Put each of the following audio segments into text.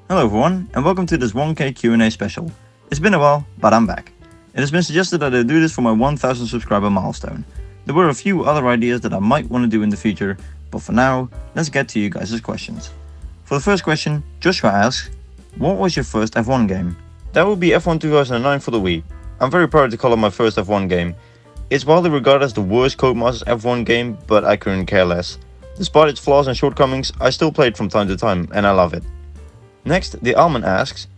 Hello everyone, and welcome to this 1K Q&A special. It's been a while, but I'm back. It has been suggested that I do this for my 1000 subscriber milestone. There were a few other ideas that I might want to do in the future, but for now, let's get to you guys' questions. For the first question, Joshua asks, what was your first F1 game? That would be F1 2009 for the Wii. I'm very proud to call it my first F1 game. It's widely regarded as the worst Codemasters F1 game, but I couldn't care less. Despite its flaws and shortcomings, I still play it from time to time, and I love it. Next, the Alman asks,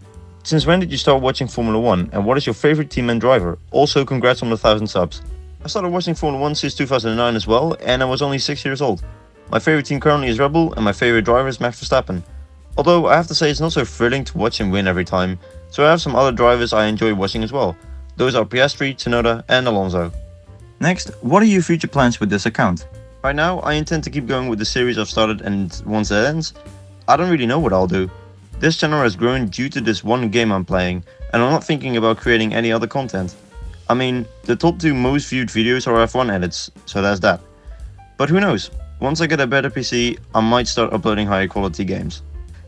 since when did you start watching Formula 1 and what is your favorite team and driver? Also, congrats on the 1000 subs. I started watching Formula 1 since 2009 as well, and I was only 6 years old. My favorite team currently is Red Bull, and my favorite driver is Max Verstappen. Although I have to say it's not so thrilling to watch him win every time, so I have some other drivers I enjoy watching as well. Those are Piastri, Tsunoda and Alonso. Next, what are your future plans with this account? Right now, I intend to keep going with the series I've started, and once that ends, I don't really know what I'll do. This channel has grown due to this one game I'm playing, and I'm not thinking about creating any other content. I mean, the top 2 most viewed videos are F1 edits, so that's that. But who knows, once I get a better PC, I might start uploading higher quality games.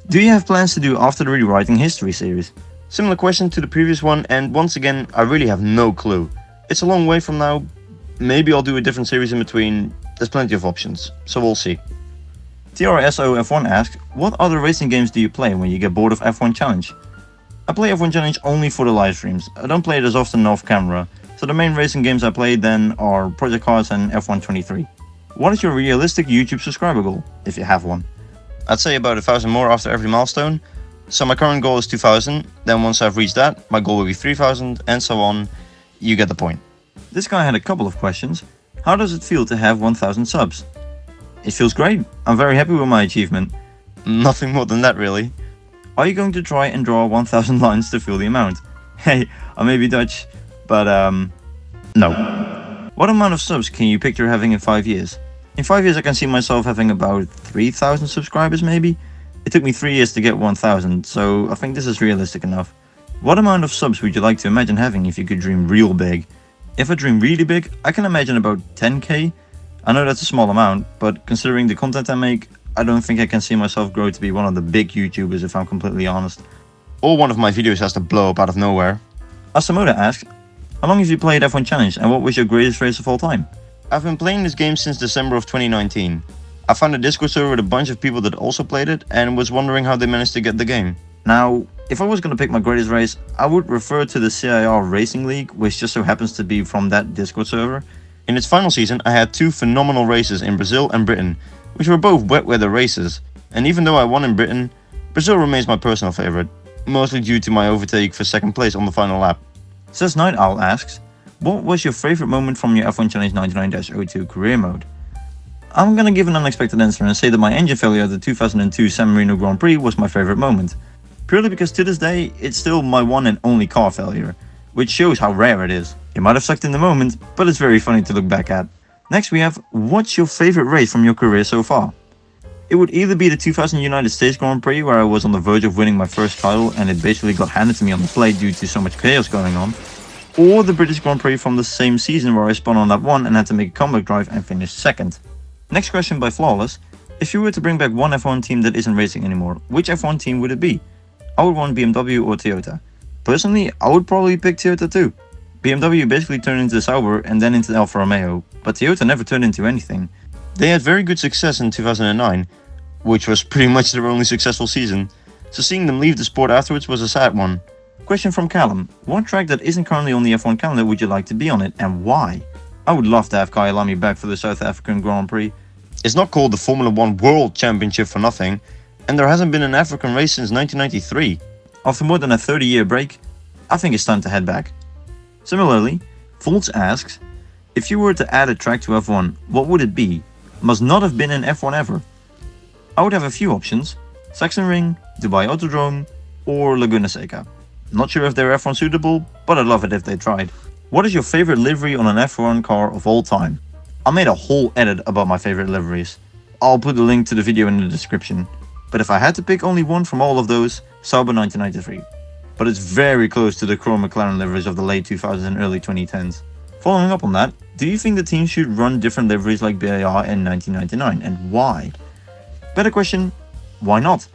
Do you have plans to do after the Rewriting History series? Similar question to the previous one, and once again, I really have no clue. It's a long way from now, maybe I'll do a different series in between, there's plenty of options, so we'll see. TRSOF1 asks, what other racing games do you play when you get bored of F1 Challenge? I play F1 Challenge only for the live streams, I don't play it as often off camera, so the main racing games I play then are Project Cars and F1 23. What is your realistic YouTube subscriber goal, if you have one? I'd say about 1000 more after every milestone, so my current goal is 2000, then once I've reached that, my goal will be 3000 and so on, you get the point. This guy had a couple of questions. How does it feel to have 1000 subs? It feels great. I'm very happy with my achievement. Nothing more than that really. Are you going to try and draw 1000 lines to fill the amount? Hey, I may be Dutch, but no. What amount of subs can you picture having in 5 years? In 5 years I can see myself having about 3000 subscribers maybe. It took me 3 years to get 1000, so I think this is realistic enough. What amount of subs would you like to imagine having if you could dream real big? If I dream really big, I can imagine about 10k. I know that's a small amount, but considering the content I make, I don't think I can see myself grow to be one of the big YouTubers if I'm completely honest. Or one of my videos has to blow up out of nowhere. Asamoda asks, how long have you played F1 Challenge and what was your greatest race of all time? I've been playing this game since December of 2019. I found a Discord server with a bunch of people that also played it and was wondering how they managed to get the game. Now, if I was going to pick my greatest race, I would refer to the CIR Racing League, which just so happens to be from that Discord server. In its final season, I had 2 phenomenal races in Brazil and Britain, which were both wet weather races, and even though I won in Britain, Brazil remains my personal favourite, mostly due to my overtake for 2nd place on the final lap. Says Night Owl asks, what was your favourite moment from your F1 Challenge 99-02 career mode? I'm gonna give an unexpected answer and say that my engine failure at the 2002 San Marino Grand Prix was my favourite moment. Purely because to this day, it's still my one and only car failure, which shows how rare it is. It might have sucked in the moment, but it's very funny to look back at. Next we have, what's your favorite race from your career so far? It would either be the 2000 United States Grand Prix where I was on the verge of winning my first title and it basically got handed to me on the plate due to so much chaos going on, or the British Grand Prix from the same season where I spun on lap 1 and had to make a comeback drive and finish 2nd. Next question by Flawless, if you were to bring back one F1 team that isn't racing anymore, which F1 team would it be? I would want BMW or Toyota. Personally, I would probably pick Toyota too. BMW basically turned into Sauber and then into Alfa Romeo, but Toyota never turned into anything. They had very good success in 2009, which was pretty much their only successful season, so seeing them leave the sport afterwards was a sad one. Question from Callum, what track that isn't currently on the F1 calendar would you like to be on it and why? I would love to have Kyalami back for the South African Grand Prix. It's not called the Formula 1 World Championship for nothing, and there hasn't been an African race since 1993. After more than a 30-year break, I think it's time to head back. Similarly, Foltz asks, if you were to add a track to F1, what would it be? Must not have been in F1 ever. I would have a few options, Sachsenring, Dubai Autodrome, or Laguna Seca. Not sure if they're F1 suitable, but I'd love it if they tried. What is your favorite livery on an F1 car of all time? I made a whole edit about my favorite liveries. I'll put a link to the video in the description. But if I had to pick only one from all of those, Sauber 1993. But it's very close to the chrome McLaren liveries of the late 2000s and early 2010s. Following up on that, do you think the team should run different liveries like BAR in 1999 and why? Better question, why not?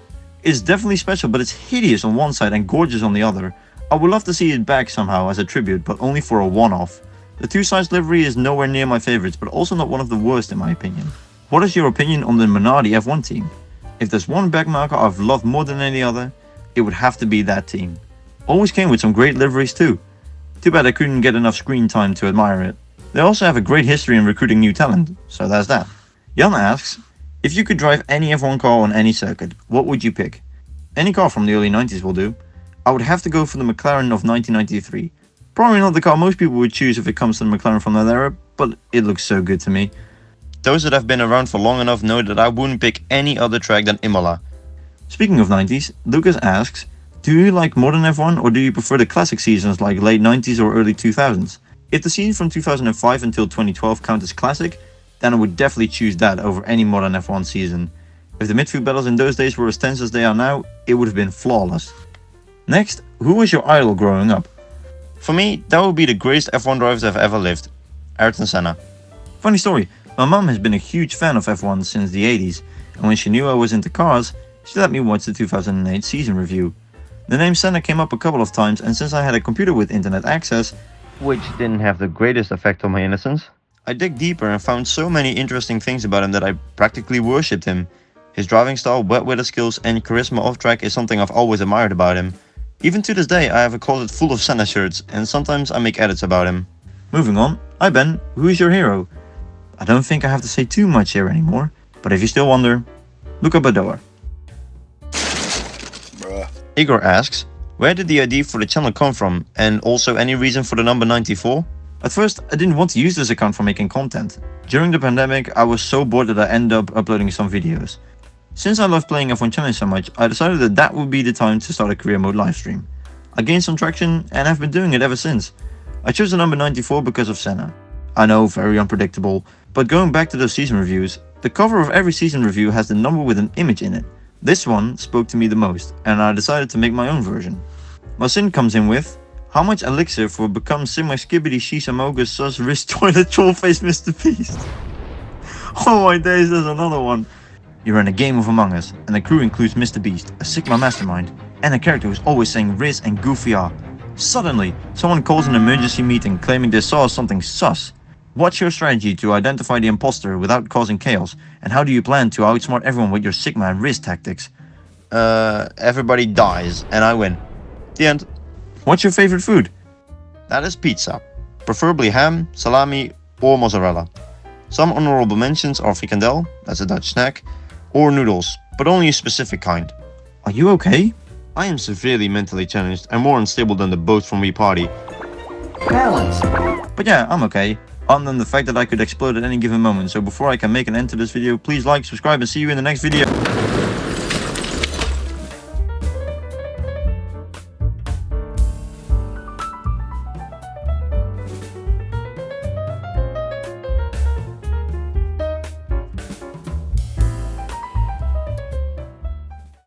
It's definitely special, but it's hideous on one side and gorgeous on the other. I would love to see it back somehow as a tribute, but only for a one-off. The two-sides livery is nowhere near my favorites, but also not one of the worst in my opinion. What is your opinion on the Minardi F1 team? If there's one backmarker I've loved more than any other, it would have to be that team. Always came with some great liveries too. Too bad I couldn't get enough screen time to admire it. They also have a great history in recruiting new talent, so there's that. Jan asks, if you could drive any F1 car on any circuit, what would you pick? Any car from the early 90s will do. I would have to go for the McLaren of 1993. Probably not the car most people would choose if it comes to the McLaren from that era, but it looks so good to me. Those that have been around for long enough know that I wouldn't pick any other track than Imola. Speaking of 90s, Lucas asks, do you like modern F1 or do you prefer the classic seasons like late 90s or early 2000s? If the season from 2005 until 2012 count as classic, then I would definitely choose that over any modern F1 season. If the midfield battles in those days were as tense as they are now, it would have been flawless. Next, who was your idol growing up? For me, that would be the greatest F1 driver that have ever lived, Ayrton Senna. Funny story, my mum has been a huge fan of F1 since the 80s, and when she knew I was into cars, she let me watch the 2008 season review. The name Senna came up a couple of times, and since I had a computer with internet access, which didn't have the greatest effect on my innocence, I dug deeper and found so many interesting things about him that I practically worshipped him. His driving style, wet weather skills and charisma off track is something I've always admired about him. Even to this day I have a closet full of Senna shirts and sometimes I make edits about him. Moving on, hi Ben, who is your hero? I don't think I have to say too much here anymore, but if you still wonder, Luca Badoer. Igor asks, where did the idea for the channel come from, and also any reason for the number 94? At first, I didn't want to use this account for making content. During the pandemic, I was so bored that I ended up uploading some videos. Since I love playing F1 Challenge so much, I decided that that would be the time to start a career mode livestream. I gained some traction and have been doing it ever since. I chose the number 94 because of Senna. I know, very unpredictable, but going back to those season reviews, the cover of every season review has the number with an image in it. This one spoke to me the most, and I decided to make my own version. My sin comes in with, how much elixir for become semi skibbity shisha moga sus wrist toilet troll face Mr. Beast? Oh my days, there's another one. You're in a game of Among Us, and the crew includes Mr. Beast, a Sigma mastermind, and a character who's always saying Riz and Goofy are. Suddenly, someone calls an emergency meeting claiming they saw something sus. What's your strategy to identify the imposter without causing chaos, and how do you plan to outsmart everyone with your Sigma and Riz tactics? Everybody dies, and I win. The end. What's your favorite food? That is pizza. Preferably ham, salami, or mozzarella. Some honorable mentions are frikandel, that's a Dutch snack, or noodles, but only a specific kind. Are you okay? I am severely mentally challenged and more unstable than the boat from Wii Party. Balance. But yeah, I'm okay. Other than the fact that I could explode at any given moment, so before I can make an end to this video, please like, subscribe and see you in the next video.